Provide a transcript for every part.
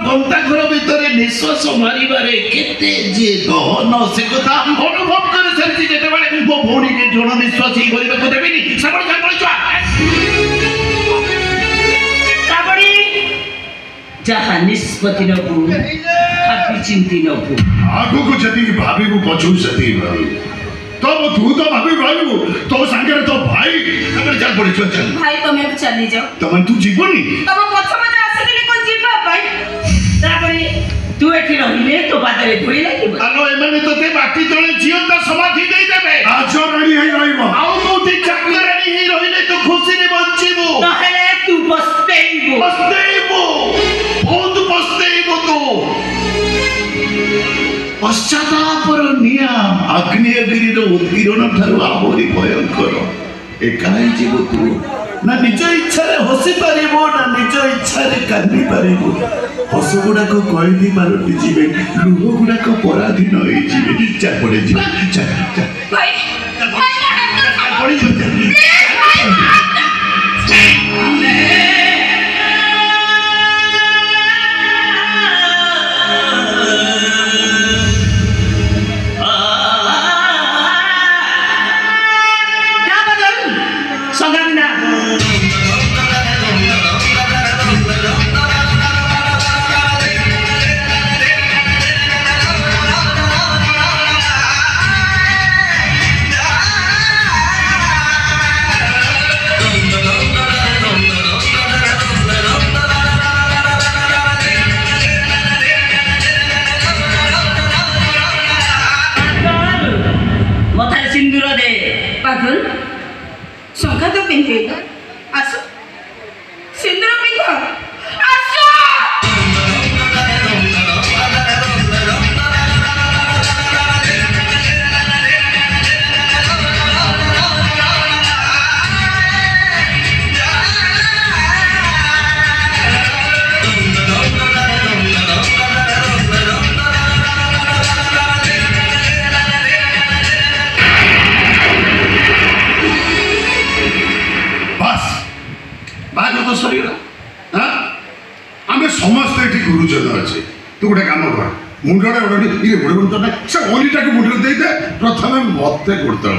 ଗନ୍ତାଘର ଭିତରେ ନିଶ୍ୱାସ ମାରିବାରେ କେତେ ଯେ ଗହନ ସେ କଥା ଅନୁଭବ କରି ସାରିଛି ଯେତେବେଳେ ମୋ ଭଉଣୀରେ ଜଣ ନିଶ୍ୱାସ କରିବାକୁ ଦେବିନି। ଯାହା ନିଷ୍ପତ୍ତି ନବୁ ଭାବି ଚିନ୍ତି ନବୁ। ଆଗକୁ ଯେତିକି ଭାବିବୁ ପଛକୁ ସେତିକି ଭାବିବୁ। ତୁ ତ ଭାବିବୁ ତୋ ସାଙ୍ଗରେ ତୋ ଭାଇ ଚାଲ ପଡ଼ିଛ। ଭାଇ ତମେ ଚାଲି ଯାଅ। ତମେ ତୁ ଯିବନି? ତମ ପଛ ପଛେ ଆସିଥିଲି କଣ ଯିବା ପାଇଁ? ତାପରେ ତୁ ଏଠି ରହିଲେ ତୋ ପାଦରେ ଧୂଳି ଲାଗିବ। ଆଲୋ ଏମାନେ ତୋତେ ମାଟି ତଳେ ଝିଅଟା ସମାଧି ଦେଇଦେବେ। ରାଜରାଣୀ ହେଇ ରହିବ। ଆଉ କୋଉଠି ଚାକରାଣୀ ହେଇ ରହିଲେ ତୁ ଖୁସିରେ ବଞ୍ଚିବୁ। ନହେଲେ ତୁ ପସ୍ତେଇବୁ। ବହୁତ ପସ୍ତେଇବୁ ତୁ। ପଶ୍ଚାତାପର ନିଆଁ ଆଗ୍ନେୟଗିରିର ଉତ୍କୀର୍ଣ୍ଣ ଠାରୁ ଆହୁରି ଭୟଙ୍କର। ଏକା ହେଇଯିବୁ ତୁ। ନା ନିଜ ଇଚ୍ଛାରେ ହସି ପାରିବୁ ନା ନିଜ ଇଚ୍ଛାରେ କାନ୍ଦି ପାରିବୁ। ହସ ଗୁଡାକ କଏଦୀ ପାଲଟି ଯିବେ, ଲୁହ ଗୁଡାକ ପରାଧୀନ ହେଇଯିବେ। ଚା ପଡେ ଯିବେ। ସଂଘାତ ପିନ୍ଧେ ଆସ ସିନ୍ଦୁର ପିନ୍ଧ ଆସ। आम समस्ते ये गुरुजन अच्छे तू गोटे कम कर मुंडे ये मुंडे से ओलीटा को मुंडे दे दे प्रथम मत गुड़तल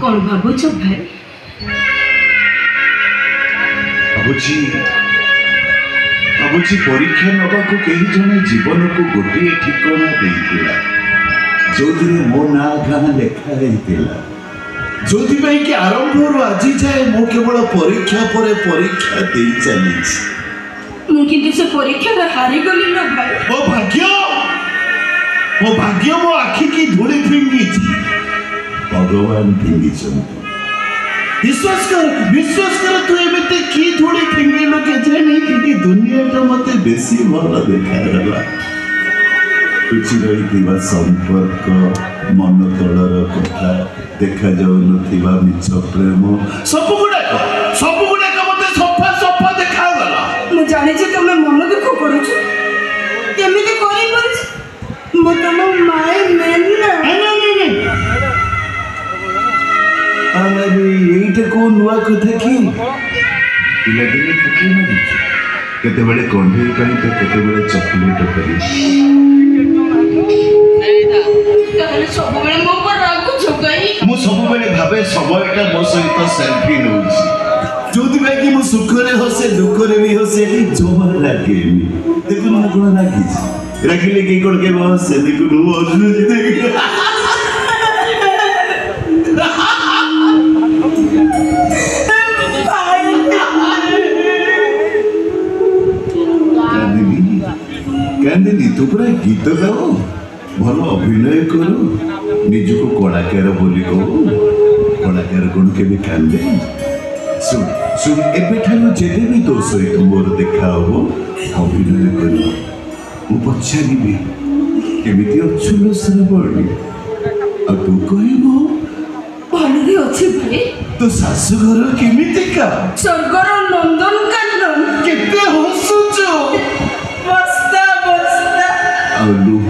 कौन भावुच भाई? भावुची परीक्षा नबाकू कहीं जने जीवन को गोटे ठिकाना देइतिला जोथिरे मो ना गाना लेखा हेतिला जोथि पई कि आरंभ रो आज जाए मो केवल परीक्षा पर परीक्षा देई चली मु किंतु से परीक्षा में हारि गली ना भाई। ओ भाग्य मो आखि की धूली फिंगी भगवान फिंगी विश्वास कर तू एमती की धूली फिंगी लोग जानी कि दुनिया टा मते बेसी भल देखागला तुझी रही संपर्क मन तलर कथा देखा जाऊ नथिबा मिछ प्रेम सब गुडाक मते सफा देखागला। मु जाने जे तुमे मन दुख करूछ केमिति करि परछ मो तम माय मेन ना नहीं अरे एटा को नुआ कथा की पिला दिने किथे न दिछ केते बेले कंढे पाई तो केते बेले चॉकलेट करी ताले सब बेले मो पर राग झोकाई मु सब बेले भाबे समयटा मो सहित सेल्फी नउछि जोदि भाई कि मु सुख रे हसे दुख रे भी हसे जोर लागे देखु मु कोन लागी राखिले के कोन के हसे देखु मु अर्जुन देख कांदिनी तू पूरा गीत गाओ भल अभिनय करो निजको कलाकार बोली कहो କଳାକାର କ'ଣ କେବେ କାନ୍ଦେ? ଶୁଣ ଶୁଣ ଏବେଠାରୁ ଯେବେ ବି ତୋ ସହିତ ମୋର ଦେଖା ହବ ଅଭିନୟ କରିବ। ମୁଁ ପଚାରିବି କେମିତି ଅଛୁ ଲୋ ଶ୍ରାବଣୀ, ଆଉ ତୁ କହିବୁ ଭଲରେ ଅଛି ଭାଇ। ତୋ ଶାଶୁଘର କେମିତିକା? ସ୍ୱର୍ଗର ନନ୍ଦନକାନନ। କେତେ ହସୁଛୁ ବସ୍ତା ବସ୍ତା। ଆଉ ଲୁହ